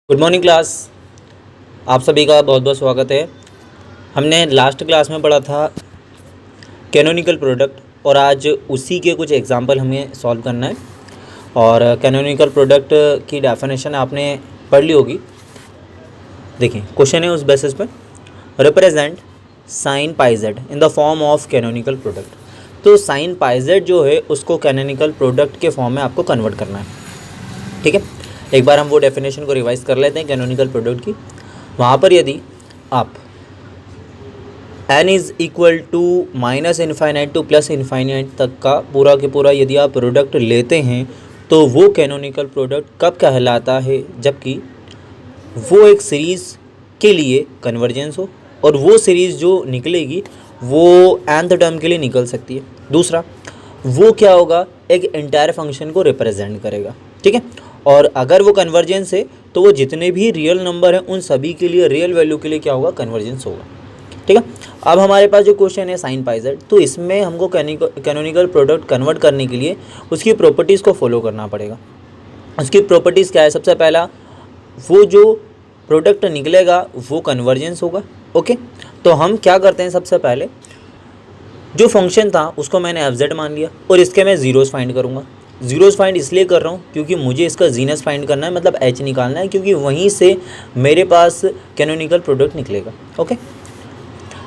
Good morning class. आप सभी का बहुत बहुत स्वागत है। हमने लास्ट क्लास में पढ़ा था कैनोनिकल प्रोडक्ट और आज उसी के कुछ एग्जांपल हमें सॉल्व करना है। और कैनोनिकल प्रोडक्ट की डेफिनेशन आपने पढ़ ली होगी। देखिए क्वेश्चन है उस बेसिस पर, represent sign pi Z in the form of canonical product. तो साइन पाई जेड जो है उसको कैनोनिकल प्रोडक्ट के फॉर्म में आपको कन्वर्ट करना है। ठीक है, एक बार हम वो डेफिनेशन को रिवाइज कर लेते हैं कैनोनिकल प्रोडक्ट की। वहाँ पर यदि आप n is equal to minus infinite to plus infinite तक का पूरा के पूरा यदि आप प्रोडक्ट लेते हैं तो वो कैनोनिकल प्रोडक्ट कब कहलाता है, जबकि वो एक सीरीज़ के लिए कन्वर्जेंस हो और वो सीरीज़ जो निकलेगी वो nth टर्म के लिए निकल सकती है। दूसरा, वो क्या होगा, एक एंटायर फंक्शन को रिप्रेजेंट करेगा। ठीक है, और अगर वो कन्वर्जेंस है तो वो जितने भी रियल नंबर हैं उन सभी के लिए रियल वैल्यू के लिए क्या होगा, कन्वर्जेंस होगा। ठीक है, अब हमारे पास जो क्वेश्चन है साइन पाई जेड, तो इसमें हमको कैनोनिकल प्रोडक्ट कन्वर्ट करने के लिए उसकी प्रॉपर्टीज़ को फॉलो करना पड़ेगा। उसकी प्रॉपर्टीज़ क्या है? सबसे पहला, वो जो प्रोडक्ट निकलेगा वो कन्वर्जेंस होगा। ओके, तो हम क्या करते हैं, सबसे पहले जो फंक्शन था उसको मैंने एफ जेड मान लिया और इसके मैं ज़ीरोज़ फाइंड करूँगा। ज़ीरोज़ फाइंड इसलिए कर रहा हूँ क्योंकि मुझे इसका जीनस फाइंड करना है, मतलब एच निकालना है, क्योंकि वहीं से मेरे पास कैनोनिकल प्रोडक्ट निकलेगा। Okay,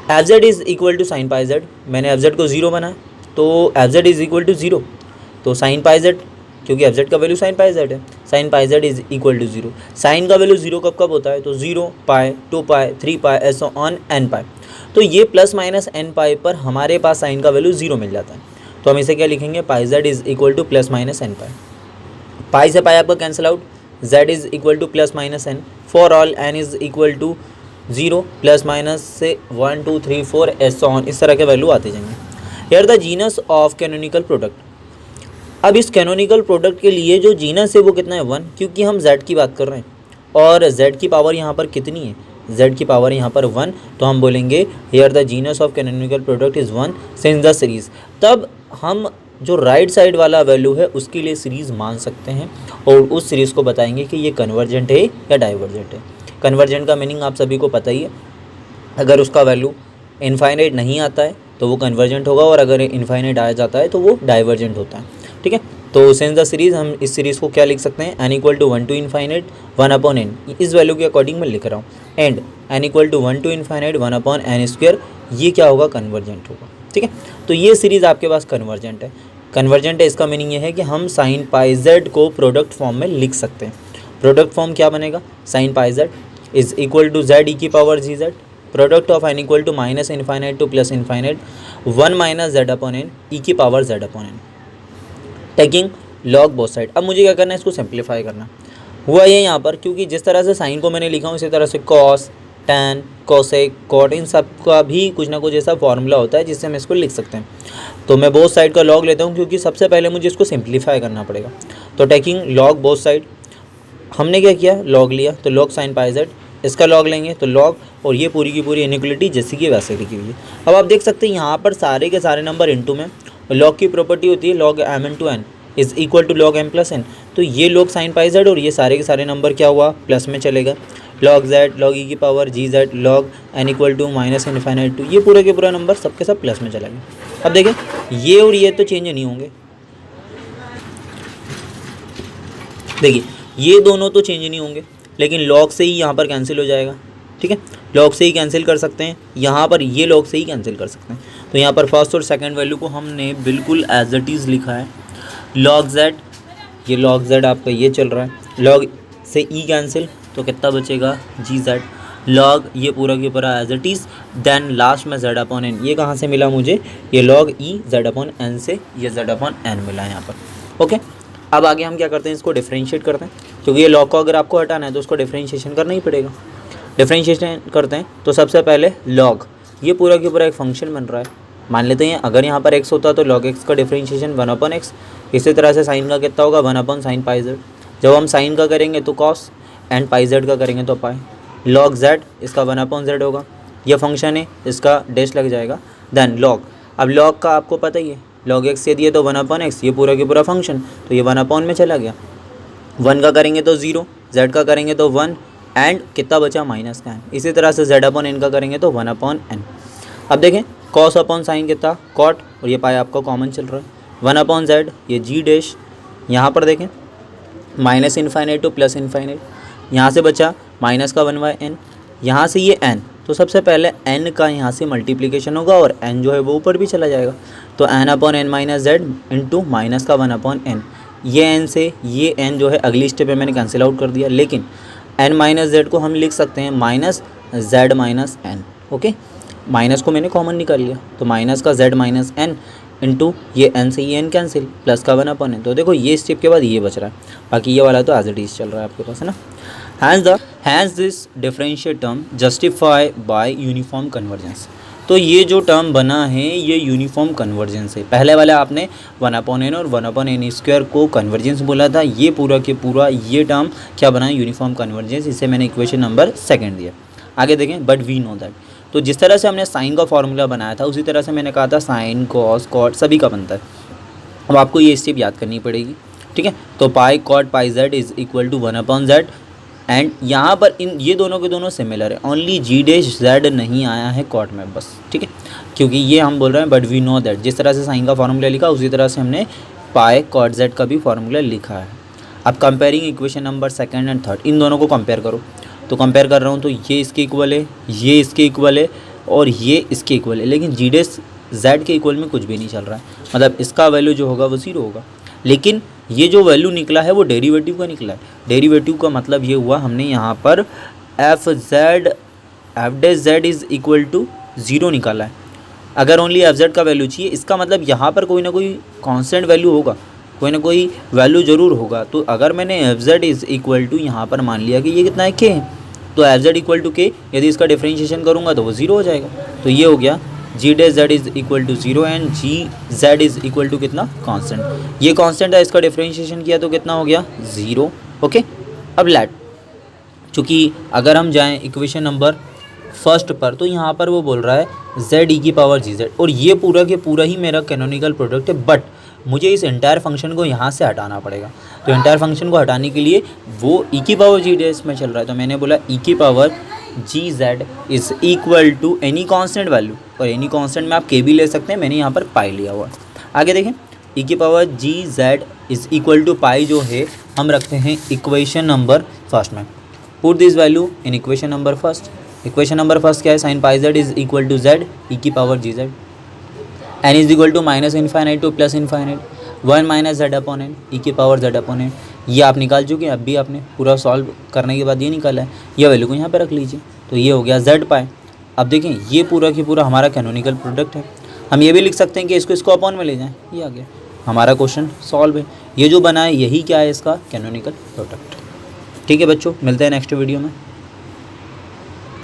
F Z is equal to sine pi Z, मैंने एफ जेड को ज़ीरो बनाया तो F Z is equal to zero, तो साइन पाई जेड, क्योंकि एफ जेड का वैल्यू साइन पाई जेड है, sine pi Z is equal to zero. Sine का value zero कब कब होता है, तो 0 पाई 2 पाई 3 पाई ऐसा ऑन एन पाई। तो ये प्लस माइनस एन पाई पर हमारे पास साइन का वैल्यू 0 मिल जाता है, तो हम इसे क्या लिखेंगे, pi Z is equal to plus minus n pi. Pi से पाई आपका cancel out, z is equal to plus minus n, for all n is equal to 0 plus minus से 1 2 3 4 ऐसा ऑन, इस तरह के वैल्यू आते जाएंगे। Here the genus of canonical product. अब इस कैनोनिकल प्रोडक्ट के लिए जो जीनस है वो कितना है, 1, क्योंकि हम z की बात कर रहे हैं और z की पावर यहाँ पर कितनी है, z की पावर यहाँ पर 1, तो हम बोलेंगे here the genus of canonical product is 1 since the series. तब हम जो राइट साइड वाला वैल्यू है उसके लिए सीरीज़ मान सकते हैं और उस सीरीज़ को बताएंगे कि ये कन्वर्जेंट है या डाइवर्जेंट है। कन्वर्जेंट का मीनिंग आप सभी को पता ही है, अगर उसका वैल्यू इनफाइनाइट नहीं आता है तो वो कन्वर्जेंट होगा और अगर इनफाइनाइट आ जाता है तो वो डाइवर्जेंट होता है। ठीक है, तो सिंस द सीरीज़ हम इस सीरीज़ को क्या लिख सकते हैं, n equal to 1 to infinite 1 upon n, इस वैल्यू के अकॉर्डिंग मैं लिख रहा हूँ, and n equal to 1 to infinite 1 upon n square, ये क्या होगा, कन्वर्जेंट होगा। ठीक है, तो ये सीरीज़ आपके पास कन्वर्जेंट है। कन्वर्जेंट है इसका मीनिंग ये है कि हम साइन पाई जेड को प्रोडक्ट फॉर्म में लिख सकते हैं। प्रोडक्ट फॉर्म क्या बनेगा, sine pi Z is equal to z e की power ji z, product of n equal to minus infinite to plus infinite 1 minus z upon n e की power z upon n, taking log both side. अब मुझे क्या करना है, इसको simplify करना हुआ ये यहाँ पर, क्योंकि जिस तरह से साइन को मैंने लिखा हूँ इसी तरह से कॉस, टैन, कोसेक, कॉट, इन सब का भी कुछ ना कुछ ऐसा फॉर्मूला होता है जिससे हम इसको लिख सकते हैं। तो मैं बोथ साइड का लॉग लेता हूँ क्योंकि सबसे पहले मुझे इसको सिंप्लीफाई करना पड़ेगा। तो टेकिंग लॉग बोथ साइड, हमने क्या किया, लॉग लिया, तो लॉग साइन पाई जेड, इसका लॉग लेंगे तो लॉग, और ये पूरी की पूरी इनइक्वलिटी जैसी की वैसे लिखी हुई है। अब आप देख सकते हैं यहाँ पर सारे के सारे नंबर इनटू में, लॉग की प्रॉपर्टी होती है log m into N is equal to log m plus N, तो ये लॉग साइन पाई जेड और ये सारे के सारे नंबर क्या हुआ, प्लस में चलेगा, लॉग जेड लॉग ई की power ji Z log n equal to minus infinite to, ये पूरे के पूरा नंबर सबके सब प्लस में चला गया। अब देखें ये और ये तो चेंज नहीं होंगे, देखिए ये दोनों तो चेंज नहीं होंगे, लेकिन लॉग से ही यहाँ पर कैंसिल हो जाएगा। ठीक है, लॉग से ही कैंसिल कर सकते हैं, यहाँ पर ये लॉग से ही कैंसिल कर सकते हैं। तो यहाँ पर फर्स्ट और सेकंड वैल्यू को हमने बिल्कुल एज इट इज़ लिखा है, लॉग जेड, ये लॉग जेड आपका ये चल रहा है, लॉग से ई कैंसिल तो कितना बचेगा, जी जेड, लॉग ये पूरा के पूरा as it is, then last में जेड अपॉन एन, ये कहाँ से मिला मुझे, ये log E Z upon N से ये जेड अपॉन एन मिला है यहाँ पर। ओके, अब आगे हम क्या करते हैं, इसको डिफ्रेंशिएट करते हैं, क्योंकि ये लॉग को अगर आपको हटाना है तो उसको डिफ्रेंशिएशन करना ही पड़ेगा। डिफ्रेंशिएशन करते हैं तो सबसे पहले लॉग, ये पूरा के पूरा एक फंक्शन बन रहा है, मान लेते हैं अगर यहाँ पर x होता तो log x का डिफरेंशिएशन 1 अपॉन एक्स, इसी तरह से साइन का कितना होगा, 1 अपॉन साइन पाई जेड, जब हम साइन का करेंगे तो कॉस एंड पाई जेड का करेंगे तो पाई, log z इसका 1 अपॉन जेड होगा, ये फंक्शन है इसका डैश लग जाएगा, देन log, अब log का आपको पता ही है, log x से दिए तो 1 अपॉन एक्स, ये पूरा के पूरा फंक्शन, तो ये 1 अपॉन में चला गया, 1 का करेंगे तो 0, z का करेंगे तो 1 एंड कितना बचा माइनस का n। इसी तरह से z अपॉन n का करेंगे तो 1 अपॉन n। अब देखें कॉस अपॉन साइन कितना कॉट, और ये पाई आपका कॉमन चल रहा है 1 अपॉन z, ये g डैश, यहाँ पर देखें minus infinite to plus infinite, यहाँ से बचा माइनस का 1/n, यहाँ से ये n, तो सबसे पहले n का यहाँ से मल्टीप्लिकेशन होगा और n जो है वो ऊपर भी चला जाएगा, तो n upon n minus Z into minus का 1 अपॉन n। ये n से ये n जो है अगली स्टेप में मैंने कैंसिल आउट कर दिया, लेकिन n माइनस जेड को हम लिख सकते हैं minus Z minus n। Okay, minus को मैंने कॉमन निकाल लिया, तो माइनस का z माइनस n इंटू ये n से ये n कैंसिल प्लस का 1 अपॉन n। तो देखो ये स्टेप के बाद ये बच रहा है, बाकी ये वाला तो एज इट इज चल रहा है आपके पास, है ना। Hence this differentiate term justify by uniform convergence. तो ये जो टर्म बना है ये यूनिफॉर्म कन्वर्जेंस है। पहले वाले आपने 1 अपॉन n और 1 अपॉन n स्क्वायर को कन्वर्जेंस बोला था, ये पूरा के पूरा ये टर्म क्या बना है यूनिफॉर्म कन्वर्जेंस। इसे मैंने इक्वेशन नंबर 2 दिया। आगे देखें, बट वी नो दैट, तो जिस तरह से हमने साइन का फॉर्मूला बनाया था उसी तरह से मैंने कहा था साइन कॉस कॉट सभी का बनता है। अब आपको ये स्टेप याद करनी पड़ेगी, ठीक है। तो pi cot pi z is equal to 1 upon z, and यहाँ पर इन ये दोनों के दोनों सिमिलर है, ओनली जी डैश जेड नहीं आया है कॉट में बस, ठीक है, क्योंकि ये हम बोल रहे हैं बट वी नो दैट। जिस तरह से साइन का फार्मूला लिखा उसी तरह से हमने पाई कॉट जेड का भी फार्मूला लिखा है। अब कंपेयरिंग इक्वेशन नंबर 2 एंड 3, इन दोनों को कंपेयर करो। तो कंपेयर कर रहा हूँ तो ये इसके इक्वल है, ये इसके इक्वल है और ये इसके इक्वल है, लेकिन जी डैश जेड के इक्वल में कुछ भी नहीं चल रहा है, मतलब इसका वैल्यू जो होगा वो 0 होगा। लेकिन ये जो वैल्यू निकला है वो डेरिवेटिव का निकला है। डेरिवेटिव का मतलब ये हुआ हमने यहाँ पर F dash Z is equal to 0 निकाला है। अगर ओनली एफ जेड का वैल्यू चाहिए, इसका मतलब यहाँ पर कोई ना कोई कांस्टेंट वैल्यू होगा, कोई ना कोई वैल्यू ज़रूर होगा। तो अगर मैंने F Z is equal to यहाँ पर मान लिया कि ये कितना है के है, तो एफ जेड इक्वल टू के, यदि इसका डिफ्रेंशिएशन करूँगा तो वो 0 हो जाएगा। तो ये हो गया g dash Z is equal to 0 and g Z is equal to कितना कांस्टेंट। ये कांस्टेंट है, इसका डिफ्रेंशिएशन किया तो कितना हो गया 0। ओके, अब लेट, चूँकि अगर हम जाएं इक्वेशन नंबर 1 पर, तो यहाँ पर वो बोल रहा है जेड ई की पावर जी जेड, और ये पूरा के पूरा ही मेरा कैनोनिकल प्रोडक्ट है, बट मुझे इस एंटायर फंक्शन को यहाँ से हटाना पड़ेगा। तो एंटायर फंक्शन को हटाने के लिए वो ई की पावर जी डैश में चल रहा है, तो मैंने बोला ई की power ji Z is equal to any constant value, और एनी कांस्टेंट में आप के भी ले सकते हैं, मैंने यहाँ पर पाई लिया हुआ है। आगे देखें, ई की power ji Z is equal to pi जो है हम रखते हैं इक्वेशन नंबर 1 में। Put this value in equation number 1। Equation number 1 क्या है, sine pi Z is equal to z e की power ji z, n is equal to minus infinite to plus infinite 1 minus z upon n e की power z upon N. ये आप निकाल चुके हैं, अब भी आपने पूरा सॉल्व करने के बाद ये निकाला है, ये वैल्यू को यहाँ पर रख लीजिए, तो ये हो गया जेड पाई। अब देखें ये पूरा की पूरा हमारा कैनोनिकल प्रोडक्ट है। हम ये भी लिख सकते हैं कि इसको अपॉन में ले जाएं, ये आ गया हमारा क्वेश्चन सॉल्व है। ये जो बना है यही क्या है, इसका कैनोनिकल प्रोडक्ट। ठीक है बच्चों, मिलते हैं नेक्स्ट वीडियो में।